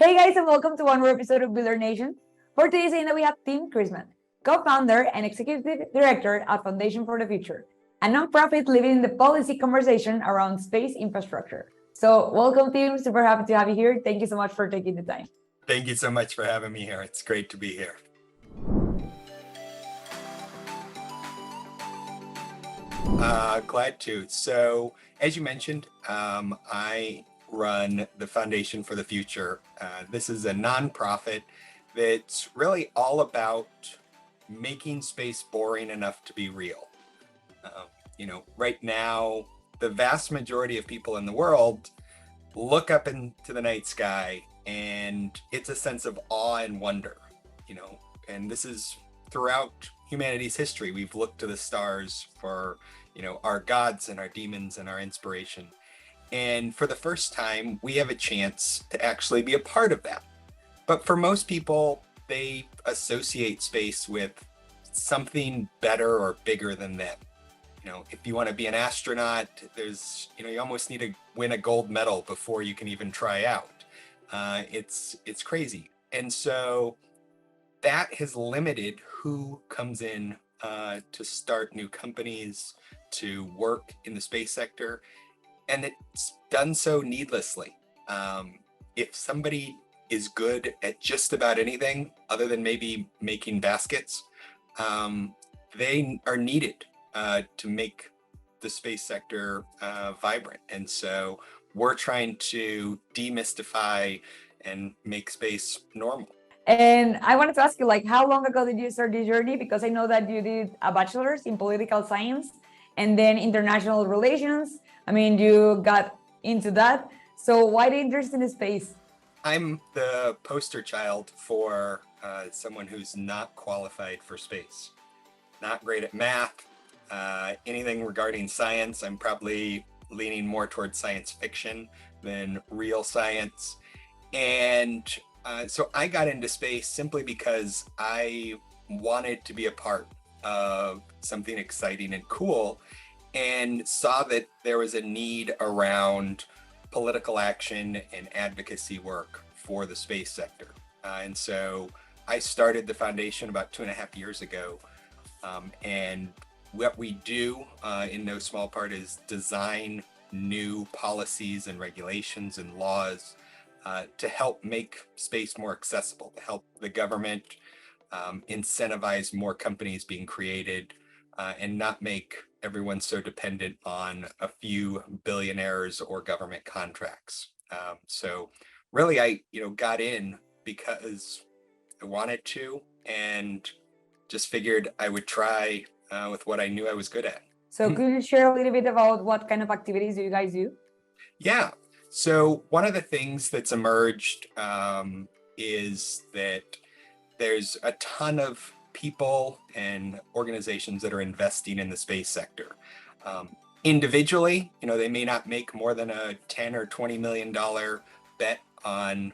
Hey guys, and welcome to one more episode of Builder Nation. For today's agenda, we have Tim Chrisman, co-founder and executive director at Foundation for the Future, a nonprofit leading the policy conversation around space infrastructure. So, welcome, Tim. Super happy to have you here. Thank you so much for taking the time. Thank you so much for having me here. It's great to be here. Glad to. So, as you mentioned, I run the Foundation for the Future. This is a nonprofit that's really all about making space boring enough to be real. Right now, the vast majority of people in the world look up into the night sky and it's a sense of awe and wonder, and this is throughout humanity's history. We've looked to the stars for our gods and our demons and our inspiration. And for the first time, we have a chance to actually be a part of that. But for most people, they associate space with something better or bigger than them. If you want to be an astronaut, you almost need to win a gold medal before you can even try out. It's crazy. And so that has limited who comes in to start new companies, to work in the space sector, and it's done so needlessly. If somebody is good at just about anything other than maybe making baskets, they are needed to make the space sector vibrant. And so we're trying to demystify and make space normal. And I wanted to ask you, how long ago did you start this journey? Because I know that you did a bachelor's in political science and then international relations. You got into that. So why the interest in the space? I'm the poster child for someone who's not qualified for space. Not great at math, anything regarding science. I'm probably leaning more towards science fiction than real science. And so I got into space simply because I wanted to be a part of something exciting and cool, and saw that there was a need around political action and advocacy work for the space sector. And so I started the foundation about 2.5 years ago. And what we do in no small part is design new policies and regulations and laws to help make space more accessible, to help the government incentivize more companies being created, and not make everyone so dependent on a few billionaires or government contracts. So really, I got in because I wanted to, and just figured I would try with what I knew I was good at. So could you share a little bit about what kind of activities do you guys do? Yeah. So one of the things that's emerged is that there's a ton of people and organizations that are investing in the space sector. Individually, they may not make more than a $10 or $20 million bet on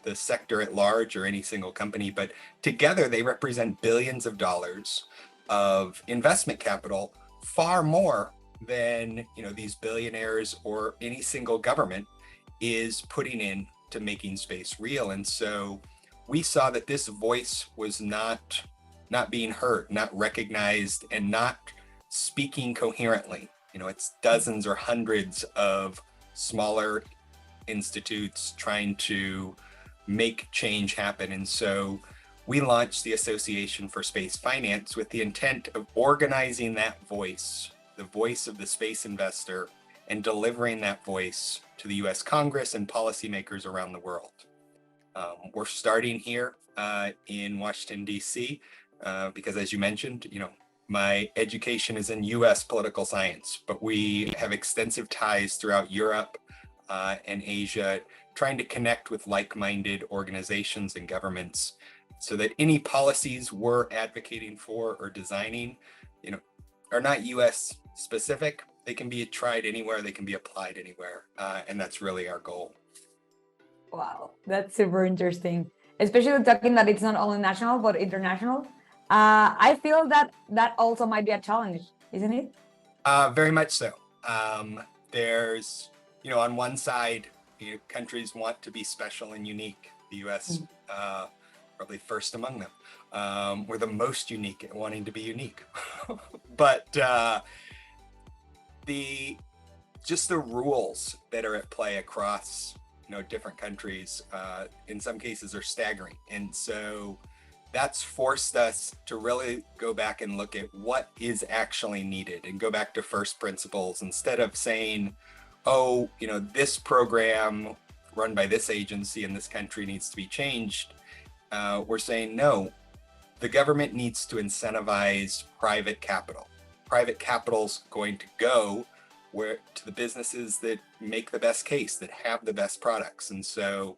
the sector at large or any single company, but together they represent billions of dollars of investment capital, far more than these billionaires or any single government is putting in to making space real. And so we saw that this voice was not being heard, not recognized, and not speaking coherently. It's dozens or hundreds of smaller institutes trying to make change happen. And so we launched the Association for Space Finance with the intent of organizing that voice, the voice of the space investor, and delivering that voice to the US Congress and policymakers around the world. We're starting here in Washington, D.C., because as you mentioned, my education is in US political science, but we have extensive ties throughout Europe and Asia, trying to connect with like-minded organizations and governments so that any policies we're advocating for or designing, are not US specific. They can be tried anywhere, they can be applied anywhere. And that's really our goal. Wow, that's super interesting. Especially talking that it's not only national, but international. I feel that also might be a challenge, isn't it? Very much so. There's, on one side, countries want to be special and unique. The US, probably first among them. We're the most unique at wanting to be unique. But just the rules that are at play across different countries in some cases are staggering. And so that's forced us to really go back and look at what is actually needed and go back to first principles instead of saying, oh, this program run by this agency in this country needs to be changed. We're saying, no, the government needs to incentivize private capital. Private capital's going to go to the businesses that make the best case, that have the best products. And so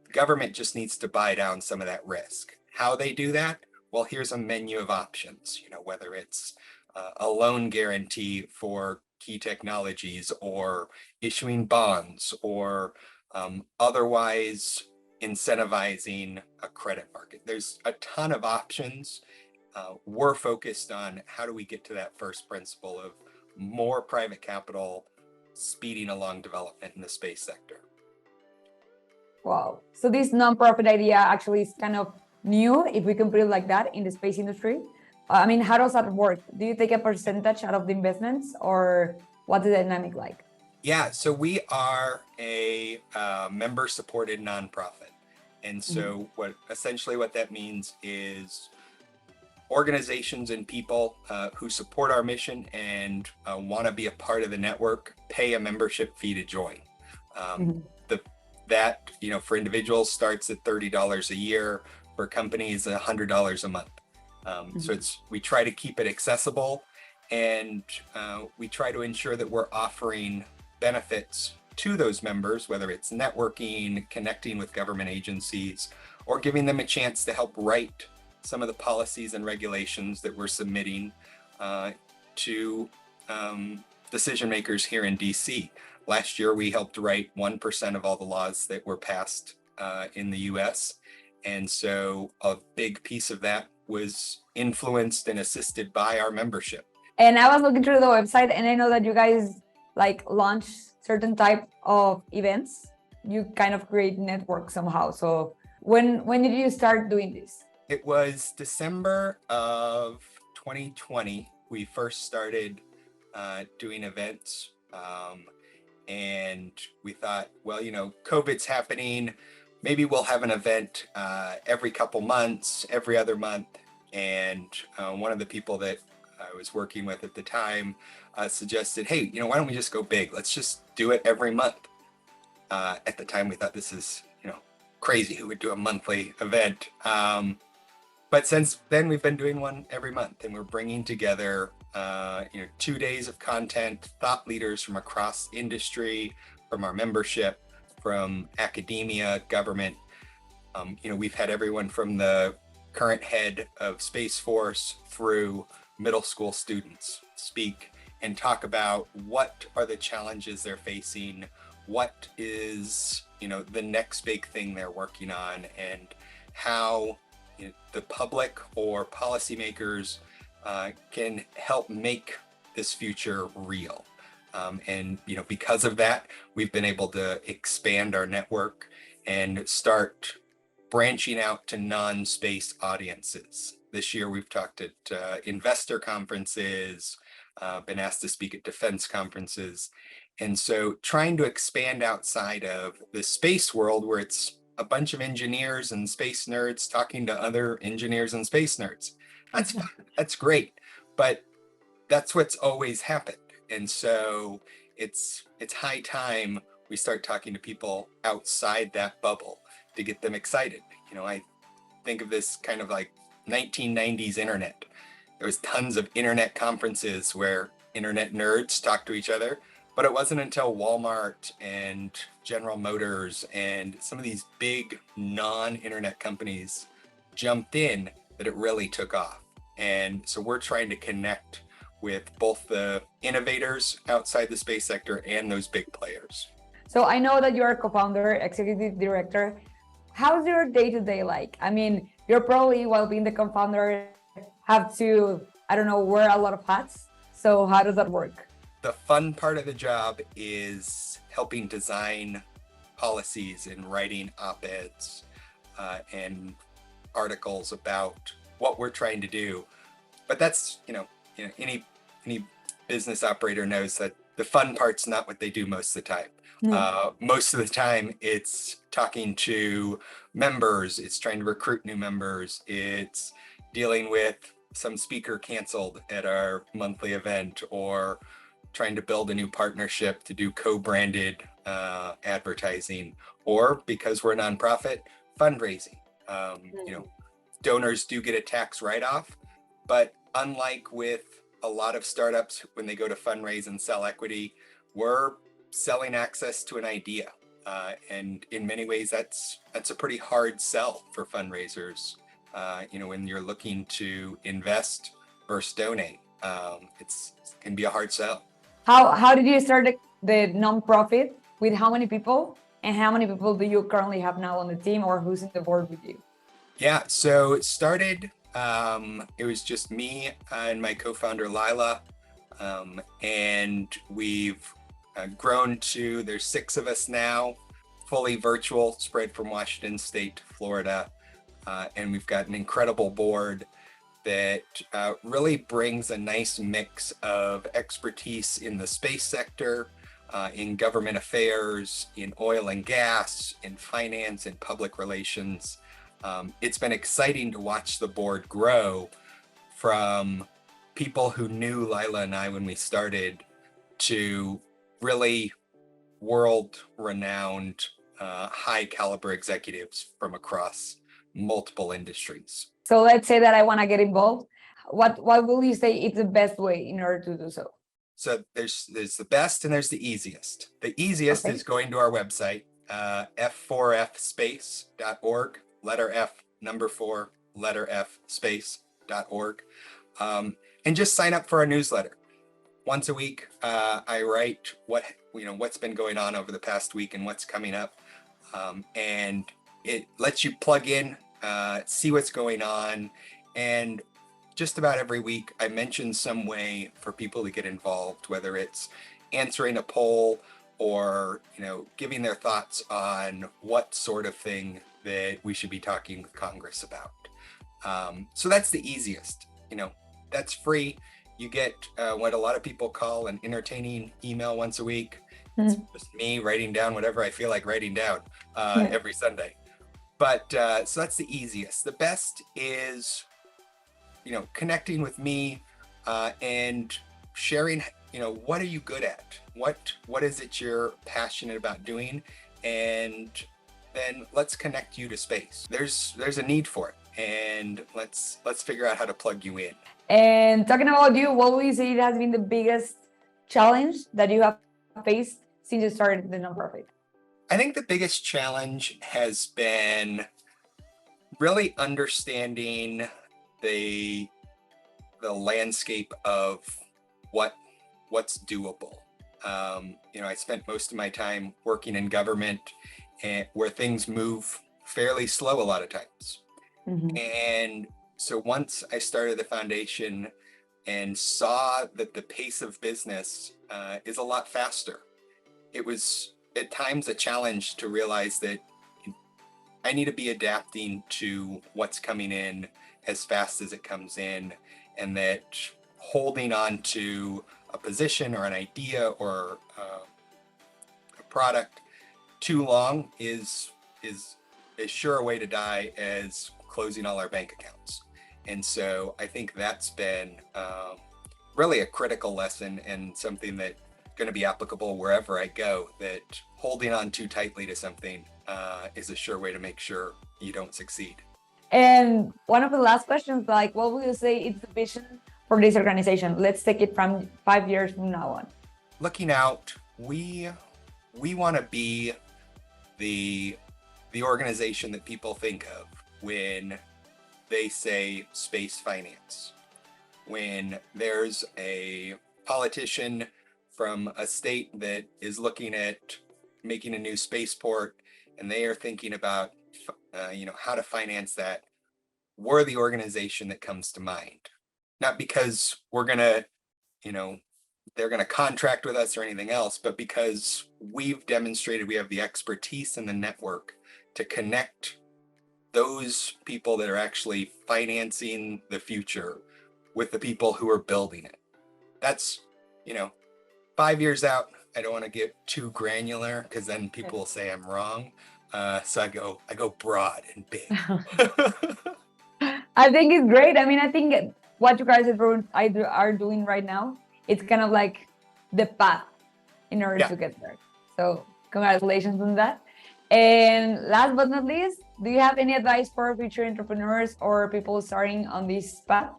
the government just needs to buy down some of that risk. How they do that? Well, here's a menu of options, whether it's a loan guarantee for key technologies or issuing bonds or otherwise incentivizing a credit market. There's a ton of options. We're focused on how do we get to that first principle of more private capital speeding along development in the space sector. Wow. So this nonprofit idea actually is kind of new, if we can put it like that, in the space industry. I mean, how does that work? Do you take a percentage out of the investments, or what's the dynamic like? Yeah, so we are a member-supported nonprofit. And so what that means is organizations and people who support our mission and want to be a part of the network pay a membership fee to join. That for individuals starts at $30 a year. For companies, $100 a month. So we try to keep it accessible, and we try to ensure that we're offering benefits to those members, whether it's networking, connecting with government agencies, or giving them a chance to help write some of the policies and regulations that we're submitting to decision makers here in DC. Last year, we helped write 1% of all the laws that were passed in the US. And so a big piece of that was influenced and assisted by our membership. And I was looking through the website, and I know that you guys launch certain type of events. You kind of create network somehow. So when did you start doing this? It was December of 2020. We first started doing events. And we thought, well, COVID's happening. Maybe we'll have an event every couple months, every other month. And one of the people that I was working with at the time suggested, hey, why don't we just go big? Let's just do it every month. At the time, we thought this is, crazy. Who would do a monthly event? But since then, we've been doing one every month, and we're bringing together 2 days of content, thought leaders from across industry, from our membership, from academia, government. We've had everyone from the current head of Space Force through middle school students speak and talk about what are the challenges they're facing, what is, the next big thing they're working on, and how the public or policymakers can help make this future real. And because of that, we've been able to expand our network and start branching out to non-space audiences. This year, we've talked at investor conferences, been asked to speak at defense conferences. And so trying to expand outside of the space world, where it's a bunch of engineers and space nerds talking to other engineers and space nerds. That's fun. That's great. But that's what's always happened. And so it's high time we start talking to people outside that bubble to get them excited. I think of this kind of like 1990s internet. There was tons of internet conferences where internet nerds talk to each other, but it wasn't until Walmart and General Motors and some of these big non-internet companies jumped in that it really took off. And so we're trying to connect with both the innovators outside the space sector and those big players. So I know that you're a co-founder, executive director. How's your day-to-day like? I mean, you're probably, while being the co-founder, have to, wear a lot of hats. So how does that work? The fun part of the job is helping design policies and writing op-eds, and articles about what we're trying to do. But that's, any business operator knows that the fun part's not what they do most of the time. Most of the time it's talking to members, it's trying to recruit new members, it's dealing with some speaker canceled at our monthly event, or trying to build a new partnership to do co-branded advertising, or because we're a nonprofit, fundraising. Donors do get a tax write-off, but unlike with a lot of startups, when they go to fundraise and sell equity, we're selling access to an idea. And in many ways, that's a pretty hard sell for fundraisers. When you're looking to invest versus donate, it can be a hard sell. How did you start the nonprofit? With how many people? And how many people do you currently have now on the team, or who's in the board with you? Yeah, so it started, it was just me and my co-founder Lila, and we've grown to, there's 6 of us now, fully virtual, spread from Washington State to Florida, and we've got an incredible board that really brings a nice mix of expertise in the space sector, in government affairs, in oil and gas, in finance, in public relations. It's been exciting to watch the board grow from people who knew Lila and I when we started to really world-renowned, high-caliber executives from across multiple industries. So let's say that I want to get involved. What will you say is the best way in order to do so? So there's the best and there's the easiest. The easiest is going to our website, f4fspace.org, letter F, number 4, letter F, space.org, and just sign up for our newsletter. Once a week, I write what's been going on over the past week and what's coming up, and it lets you plug in, see what's going on, and just about every week I mention some way for people to get involved, whether it's answering a poll or giving their thoughts on what sort of thing that we should be talking with Congress about. So that's the easiest. That's free. You get what a lot of people call an entertaining email once a week. It's just me writing down whatever I feel like writing down every Sunday. But so that's the easiest. The best is connecting with me and sharing, what are you good at? What is it you're passionate about doing? And then let's connect you to space. There's a need for it, and let's figure out how to plug you in. And talking about you, what will you say has been the biggest challenge that you have faced since you started the nonprofit? I think the biggest challenge has been really understanding the landscape of what's doable. I spent most of my time working in government, and where things move fairly slow a lot of times. And so once I started the foundation and saw that the pace of business is a lot faster, it was at times a challenge to realize that I need to be adapting to what's coming in as fast as it comes in, and that holding on to a position or an idea or a product too long is as sure a way to die as closing all our bank accounts. And so I think that's been really a critical lesson, and something that going to be applicable wherever I go, that holding on too tightly to something is a sure way to make sure you don't succeed. And one of the last questions, what will you say is the vision for this organization? Let's take it from 5 years from now on. Looking out, we want to be the organization that people think of when they say space finance. When there's a politician from a state that is looking at making a new spaceport and they are thinking about how to finance that, we're the organization that comes to mind. Not because we're gonna, they're gonna contract with us or anything else, but because we've demonstrated we have the expertise and the network to connect those people that are actually financing the future with the people who are building it. That's, 5 years out. I don't want to get too granular because then people will say I'm wrong. So I go broad and big. I think it's great. I mean, I think what you guys are doing right now, it's kind of like the path in order to get there. So congratulations on that. And last but not least, do you have any advice for future entrepreneurs or people starting on this path?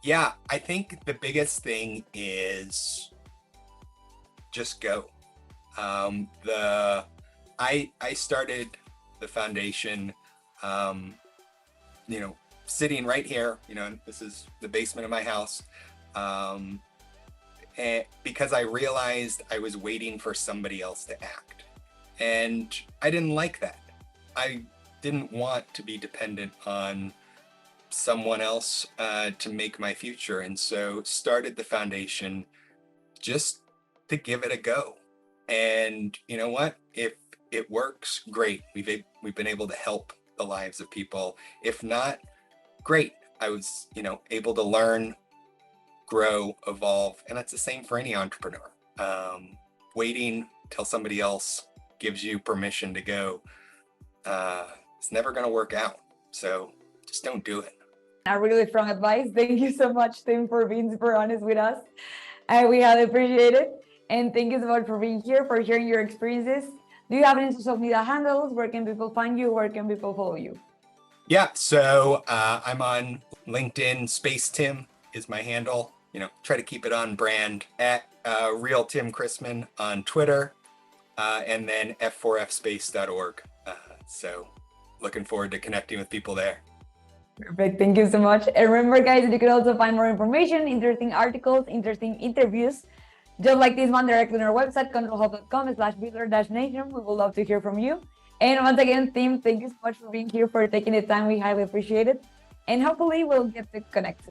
Yeah, I think the biggest thing is just go. I started the foundation, sitting right here. This is the basement of my house, and because I realized I was waiting for somebody else to act, and I didn't like that. I didn't want to be dependent on someone else to make my future, and so started the foundation just to give it a go. And you know what? If it works, great. We've been able to help the lives of people. If not, great. I was, able to learn, grow, evolve, and that's the same for any entrepreneur. Waiting till somebody else gives you permission to go, it's never going to work out. So just don't do it. A really strong advice. Thank you so much, Tim, for being super honest with us. We highly appreciate it. And thank you so much for being here, for sharing your experiences. Do you have any social media handles? Where can people find you? Where can people follow you? Yeah, so I'm on LinkedIn. Space Tim is my handle. Try to keep it on brand. At Real Tim Chrisman on Twitter, and then f4fspace.org. So looking forward to connecting with people there. Perfect. Thank you so much. And remember, guys, that you can also find more information, interesting articles, interesting interviews, just like this one, directly on our website, controlhub.com/builder-nation. We would love to hear from you. And once again, Tim, thank you so much for being here, for taking the time. We highly appreciate it. And hopefully we'll get to connect.